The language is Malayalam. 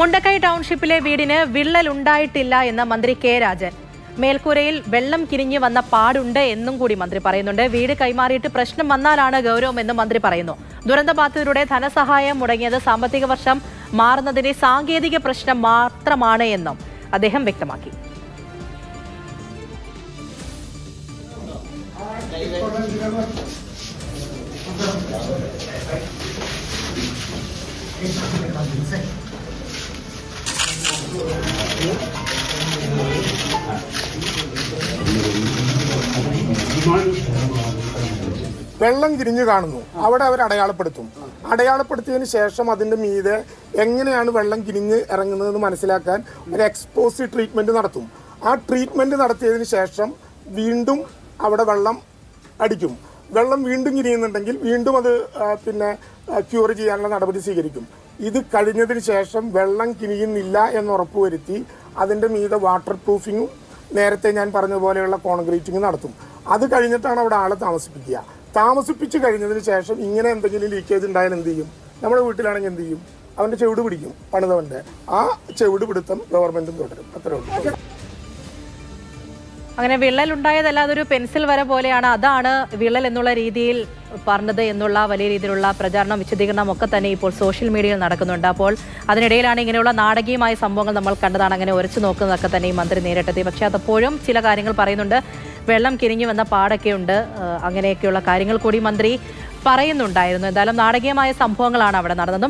മുണ്ടക്കൈ ടൗൺഷിപ്പിലെ വീടിന് വിള്ളൽ ഉണ്ടായിട്ടില്ല എന്ന് മന്ത്രി കെ രാജൻ. മേൽക്കൂരയിൽ വെള്ളം കിനിഞ്ഞു വന്ന പാടുണ്ട് എന്നും കൂടി മന്ത്രി പറയുന്നുണ്ട്. വീട് കൈമാറിയിട്ട് പ്രശ്നം വന്നാലാണ് ഗൗരവമെന്നും മന്ത്രി പറയുന്നു. ദുരന്തബാധിതരുടെ ധനസഹായം മുടങ്ങിയത് സാമ്പത്തിക വർഷം മാറുന്നതിന്റെ സാങ്കേതിക പ്രശ്നം മാത്രമാണ് എന്നും അദ്ദേഹം വ്യക്തമാക്കി. വെള്ളം കിരിഞ്ഞു കാണുന്നു, അവിടെ അവർ അടയാളപ്പെടുത്തിയതിന് ശേഷം അതിന്റെ മീതെ എങ്ങനെയാണ് വെള്ളം കിരിഞ്ഞ് ഇറങ്ങുന്നതെന്ന് മനസ്സിലാക്കാൻ ഒരു എക്സ്പോസ് ട്രീറ്റ്മെന്റ് നടത്തും. ആ ട്രീറ്റ്മെന്റ് നടത്തിയതിന് ശേഷം വീണ്ടും അവിടെ വെള്ളം അടിക്കും. വെള്ളം വീണ്ടും കിരിയുന്നുണ്ടെങ്കിൽ വീണ്ടും അത് ക്യൂർ ചെയ്യാനുള്ള നടപടി സ്വീകരിക്കും. ഇത് കഴിഞ്ഞതിന് ശേഷം വെള്ളം കിനിയുന്നില്ല എന്ന് ഉറപ്പുവരുത്തി അതിന്റെ മീതെ വാട്ടർ പ്രൂഫിങ്ങും നേരത്തെ ഞാൻ പറഞ്ഞതുപോലെയുള്ള കോൺക്രീറ്റിംഗ് നടത്തും. അത് കഴിഞ്ഞിട്ടാണ് അവിടെ ആളെ താമസിപ്പിച്ച് കഴിഞ്ഞതിന് ശേഷം ഇങ്ങനെ എന്തെങ്കിലും ലീക്കേജ് ഉണ്ടായാൽ എന്ത് ചെയ്യും? നമ്മുടെ വീട്ടിലാണെങ്കിൽ എന്ത് ചെയ്യും? അവന്റെ ചെവിട് പിടിക്കും, പണിതവന്റെ ആ ചെവിട് പിടുത്തം ഗവൺമെന്റും തുടരും. അത്രേ ഉള്ളൂ. അങ്ങനെ വിള്ളൽ ഉണ്ടായതല്ലാതെ ഒരു പെൻസിൽ വര പോലെയാണ്, അതാണ് വിള്ളൽ എന്നുള്ള രീതിയിൽ പറഞ്ഞത് എന്നുള്ള വലിയ രീതിയിലുള്ള പ്രചാരണം, വിശദീകരണം ഒക്കെ തന്നെ ഇപ്പോൾ സോഷ്യൽ മീഡിയയിൽ നടക്കുന്നുണ്ട്. അപ്പോൾ അതിനിടയിലാണ് ഇങ്ങനെയുള്ള നാടകീയമായ സംഭവങ്ങൾ നമ്മൾ കണ്ടതാണ്. അങ്ങനെ ഉരച്ചു നോക്കുന്നതൊക്കെ തന്നെ ഈ മന്ത്രി നേരിട്ടെത്തി. പക്ഷേ അതപ്പോഴും ചില കാര്യങ്ങൾ പറയുന്നുണ്ട്. വെള്ളം കിരിഞ്ഞു വന്ന പാടൊക്കെ ഉണ്ട്, അങ്ങനെയൊക്കെയുള്ള കാര്യങ്ങൾ കൂടി മന്ത്രി പറയുന്നുണ്ടായിരുന്നു. എന്തായാലും നാടകീയമായ സംഭവങ്ങളാണ് അവിടെ നടന്നത്.